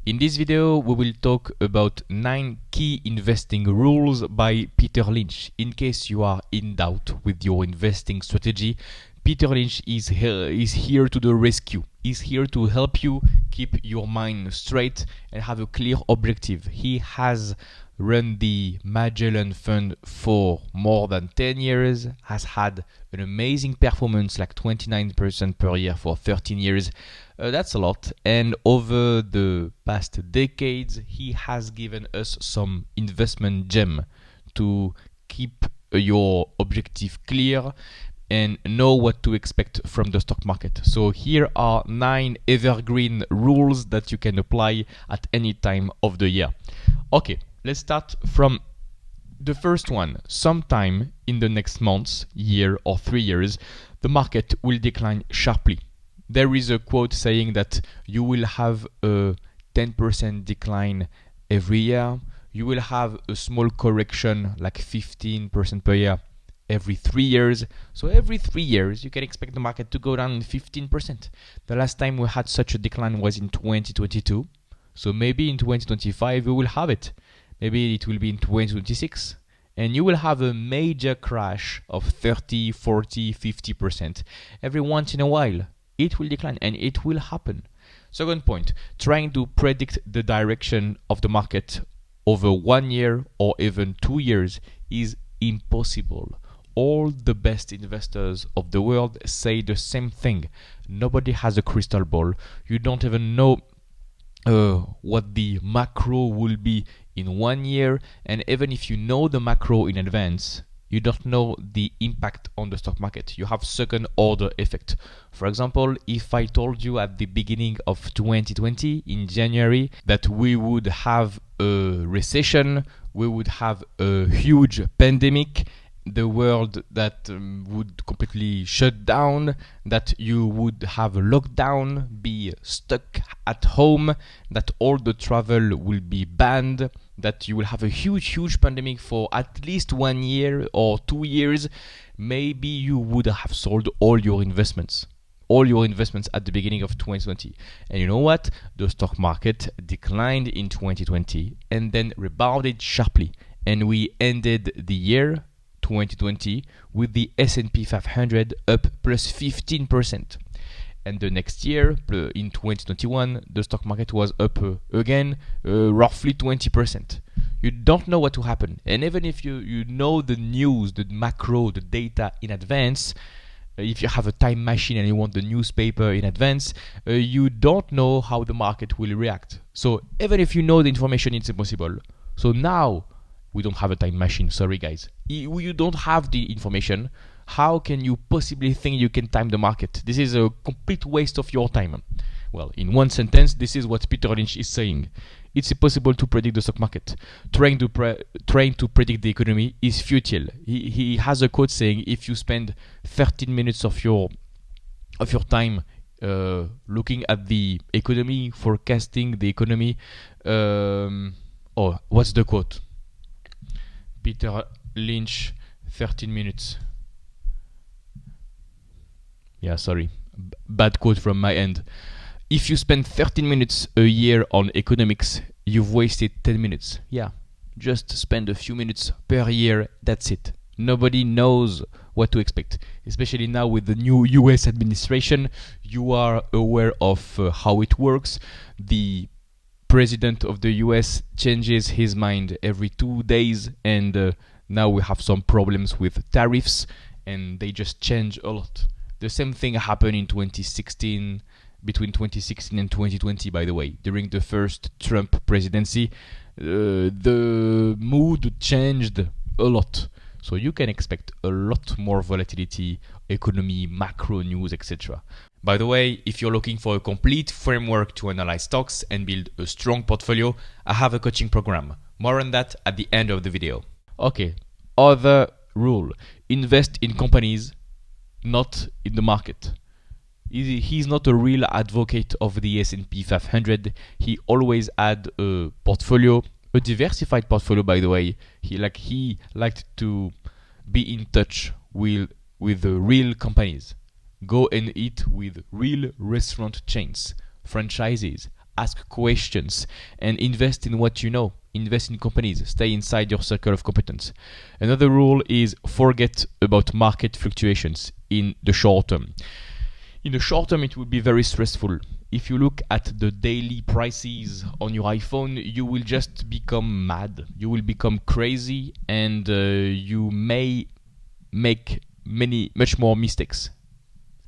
In this video, we will talk about 9 key investing rules by Peter Lynch. In case you are in doubt with your investing strategy, Peter Lynch is here to the rescue. He's here to help you keep your mind straight and have a clear objective. He has run the Magellan Fund for more than 10 years, has had an amazing performance like 29% per year for 13 years. That's a lot. And over the past decades, he has given us some investment gem to keep your objective clear and know what to expect from the stock market. So here are 9 evergreen rules that you can apply at any time of the year. Okay, let's start from the first one. Sometime in the next months, year or 3 years, the market will decline sharply. There is a quote saying that you will have a 10% decline every year. You will have a small correction like 15% per year every 3 years. So every 3 years, you can expect the market to go down 15%. The last time we had such a decline was in 2022. So maybe in 2025, we will have it. Maybe it will be in 2026. And you will have a major crash of 30, 40, 50%. Every once in a while, it will decline and it will happen. Second point, trying to predict the direction of the market over 1 year or even 2 years is impossible. All the best investors of the world say the same thing. Nobody has a crystal ball. You don't even know what the macro will be in 1 year, and even if you know the macro in advance, you don't know the impact on the stock market. You have second order effect. For example, if I told you at the beginning of 2020 in January that we would have a recession, we would have a huge pandemic, the world that would completely shut down, that you would have a lockdown, be stuck at home, that all the travel will be banned, that you will have a huge pandemic for at least 1 year or 2 years, maybe you would have sold all your investments at the beginning of 2020. And you know what? The stock market declined in 2020 and then rebounded sharply. And we ended the year 2020 with the S&P 500 up plus 15%. And the next year, in 2021, the stock market was up again, roughly 20%. You don't know what to happen. And even if you know the news, the macro, the data in advance, if you have a time machine and you want the newspaper in advance, you don't know how the market will react. So even if you know the information, it's impossible. So now, we don't have a time machine, sorry guys. You don't have the information. How can you possibly think you can time the market? This is a complete waste of your time. Well, in one sentence, this is what Peter Lynch is saying. It's impossible to predict the stock market. Trying to predict the economy is futile. He has a quote saying, if you spend 13 minutes of your time looking at the economy, forecasting the economy, what's the quote? Peter Lynch, 13 minutes. Yeah, sorry. Bad quote from my end. If you spend 13 minutes a year on economics, you've wasted 10 minutes. Yeah, just spend a few minutes per year, that's it. Nobody knows what to expect. Especially now with the new US administration, you are aware of how it works. The President of the US changes his mind every 2 days, and now we have some problems with tariffs, and they just change a lot. The same thing happened in 2016, between 2016 and 2020, by the way. During the first Trump presidency, the mood changed a lot. So you can expect a lot more volatility, economy, macro news, etc. By the way, if you're looking for a complete framework to analyze stocks and build a strong portfolio, I have a coaching program. More on that at the end of the video. Okay, other rule. Invest in companies, not in the market. He's not a real advocate of the S&P 500. He always had a portfolio, a diversified portfolio, by the way. He liked to be in touch with the real companies. Go and eat with real restaurant chains, franchises, ask questions, and invest in what you know. Invest in companies. Stay inside your circle of competence. Another rule is forget about market fluctuations in the short term. In the short term, it will be very stressful. If you look at the daily prices on your iPhone, you will just become mad. You will become crazy, and you may make much more mistakes.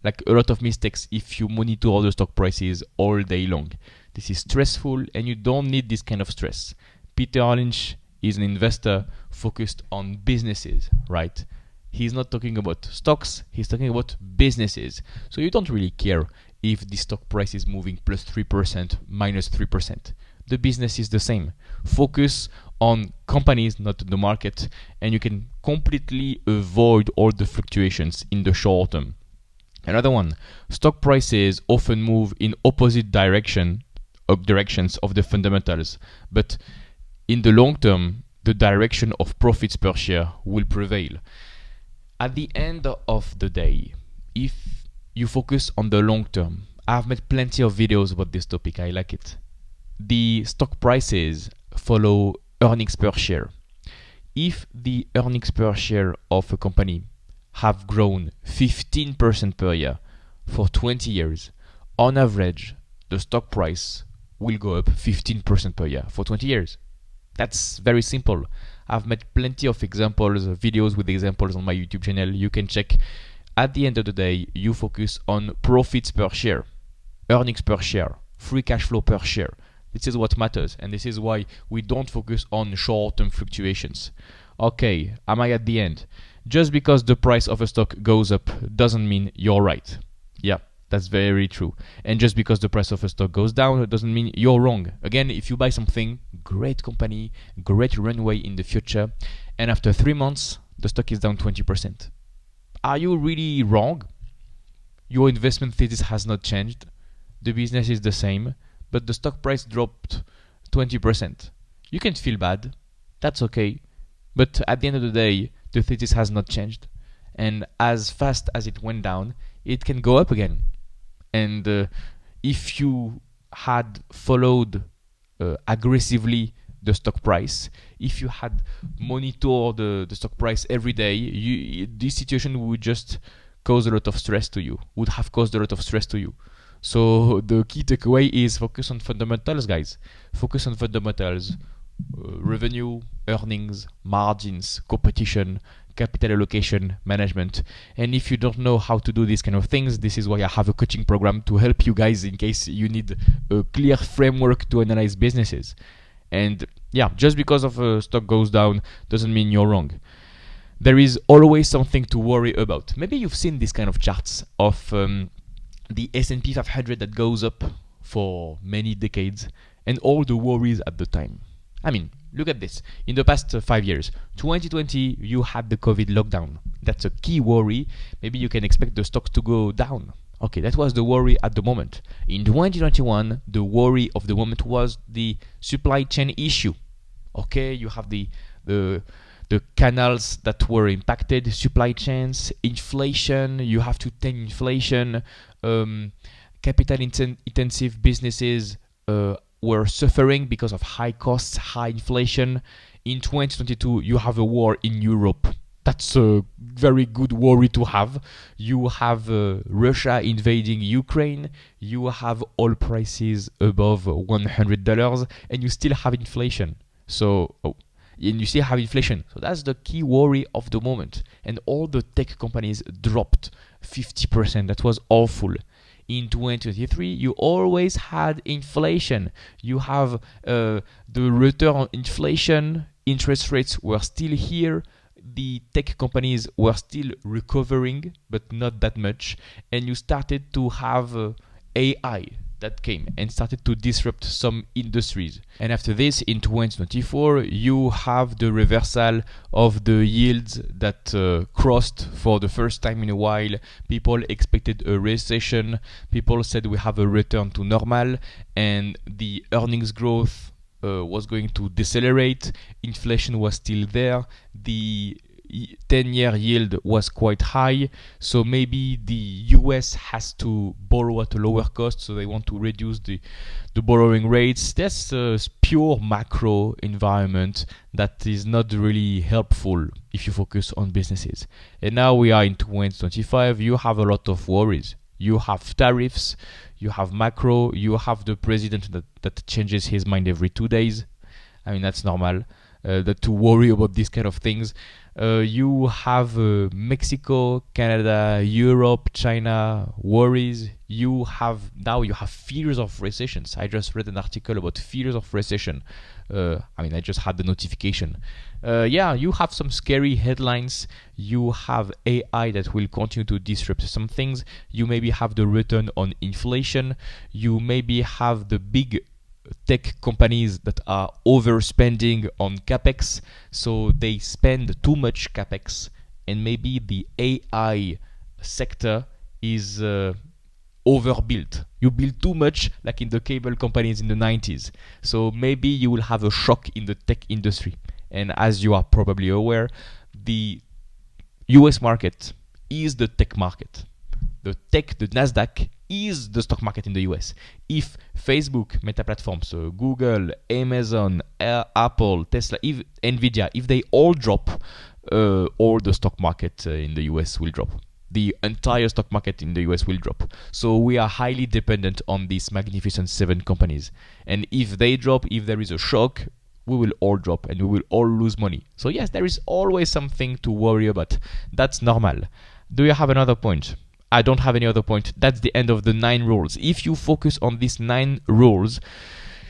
Like a lot of mistakes if you monitor the stock prices all day long. This is stressful, and you don't need this kind of stress. Peter Lynch is an investor focused on businesses, right? He's not talking about stocks, he's talking about businesses. So you don't really care if the stock price is moving plus 3%, minus 3%. The business is the same. Focus on companies, not the market, and you can completely avoid all the fluctuations in the short term. Another one, stock prices often move in opposite directions of the fundamentals, but in the long term, the direction of profits per share will prevail. At the end of the day, if you focus on the long term, I've made plenty of videos about this topic, I like it. The stock prices follow earnings per share. If the earnings per share of a company have grown 15% per year for 20 years, on average, the stock price will go up 15% per year for 20 years. That's very simple. I've made plenty of examples, videos with examples on my YouTube channel. You can check. At the end of the day, you focus on profits per share, earnings per share, free cash flow per share. This is what matters, and this is why we don't focus on short-term fluctuations. Okay, am I at the end? Just because the price of a stock goes up doesn't mean you're right. Yeah, that's very true. And just because the price of a stock goes down, it doesn't mean you're wrong. Again, if you buy something, great company, great runway in the future, and after 3 months, the stock is down 20%. Are you really wrong? Your investment thesis has not changed. The business is the same, but the stock price dropped 20%. You can feel bad. That's okay. But at the end of the day, the thesis has not changed. And as fast as it went down, it can go up again. And if you had followed aggressively the stock price, if you had monitored the stock price every day, this situation would just cause a lot of stress to you, would have caused a lot of stress to you. So the key takeaway is focus on fundamentals, guys. Focus on fundamentals, revenue, earnings, margins, competition, capital allocation, management. And if you don't know how to do these kind of things, this is why I have a coaching program to help you guys in case you need a clear framework to analyze businesses. And yeah, just because of a stock goes down doesn't mean you're wrong. There is always something to worry about. Maybe you've seen these kind of charts of the S&P 500 that goes up for many decades and all the worries at the time. I mean, look at this. In the past 5 years, 2020, you had the COVID lockdown. That's a key worry. Maybe you can expect the stocks to go down. Okay, that was the worry at the moment. In 2021, the worry of the moment was the supply chain issue. Okay, you have the canals that were impacted, supply chains, inflation. You have to tame inflation. Capital intensive businesses were suffering because of high costs, high inflation. In 2022, you have a war in Europe. That's a very good worry to have. You have Russia invading Ukraine. You have oil prices above $100, and you still have inflation. And you still have inflation. So that's the key worry of the moment. And all the tech companies dropped 50%. That was awful. In 2023, you always had inflation. You have the return on inflation. Interest rates were still here. The tech companies were still recovering, but not that much. And you started to have AI that came and started to disrupt some industries. And after this, in 2024, you have the reversal of the yields that crossed for the first time in a while. People expected a recession. People said we have a return to normal, and the earnings growth was going to decelerate. Inflation was still there. The 10-year yield was quite high, so maybe the US has to borrow at a lower cost, so they want to reduce the borrowing rates. That's a pure macro environment that is not really helpful if you focus on businesses. And now we are in 2025, you have a lot of worries. You have tariffs, you have macro, you have the president that changes his mind every 2 days. I mean, that's normal. That to worry about these kind of things. You have Mexico, Canada, Europe, China worries. You have fears of recessions. I just read an article about fears of recession. I just had the notification. You have some scary headlines. You have AI that will continue to disrupt some things. You maybe have the return on inflation. You maybe have the big tech companies that are overspending on capex, so they spend too much capex, and maybe the AI sector is overbuilt. You build too much, like in the cable companies in the 90s. So maybe you will have a shock in the tech industry. And as you are probably aware, the US market is the tech market. The Nasdaq is the stock market in the US. If Facebook, Meta platforms, so Google, Amazon, Apple, Tesla, Nvidia, if they all drop, all the stock market in the US will drop. The entire stock market in the US will drop. So we are highly dependent on these magnificent 7 companies. And if they drop, if there is a shock, we will all drop and we will all lose money. So yes, there is always something to worry about. That's normal. Do you have another point? I don't have any other point. That's the end of the 9 rules. If you focus on these 9 rules,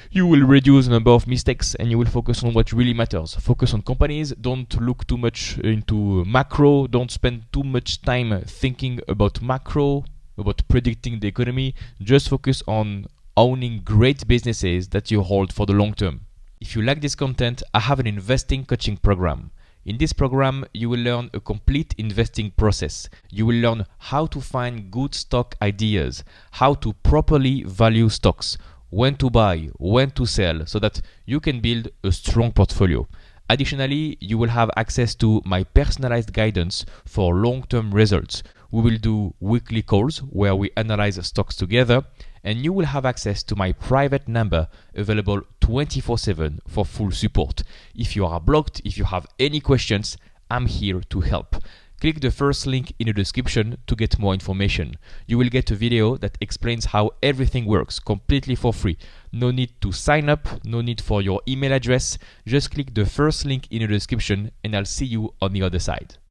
you will reduce the number of mistakes and you will focus on what really matters. Focus on companies. Don't look too much into macro. Don't spend too much time thinking about macro, about predicting the economy. Just focus on owning great businesses that you hold for the long term. If you like this content, I have an investing coaching program. In this program, you will learn a complete investing process. You will learn how to find good stock ideas, how to properly value stocks, when to buy, when to sell, so that you can build a strong portfolio. Additionally, you will have access to my personalized guidance for long-term results. We will do weekly calls where we analyze stocks together, and you will have access to my private number available 24/7 for full support. If you are blocked, if you have any questions, I'm here to help. Click the first link in the description to get more information. You will get a video that explains how everything works completely for free. No need to sign up, no need for your email address. Just click the first link in the description and I'll see you on the other side.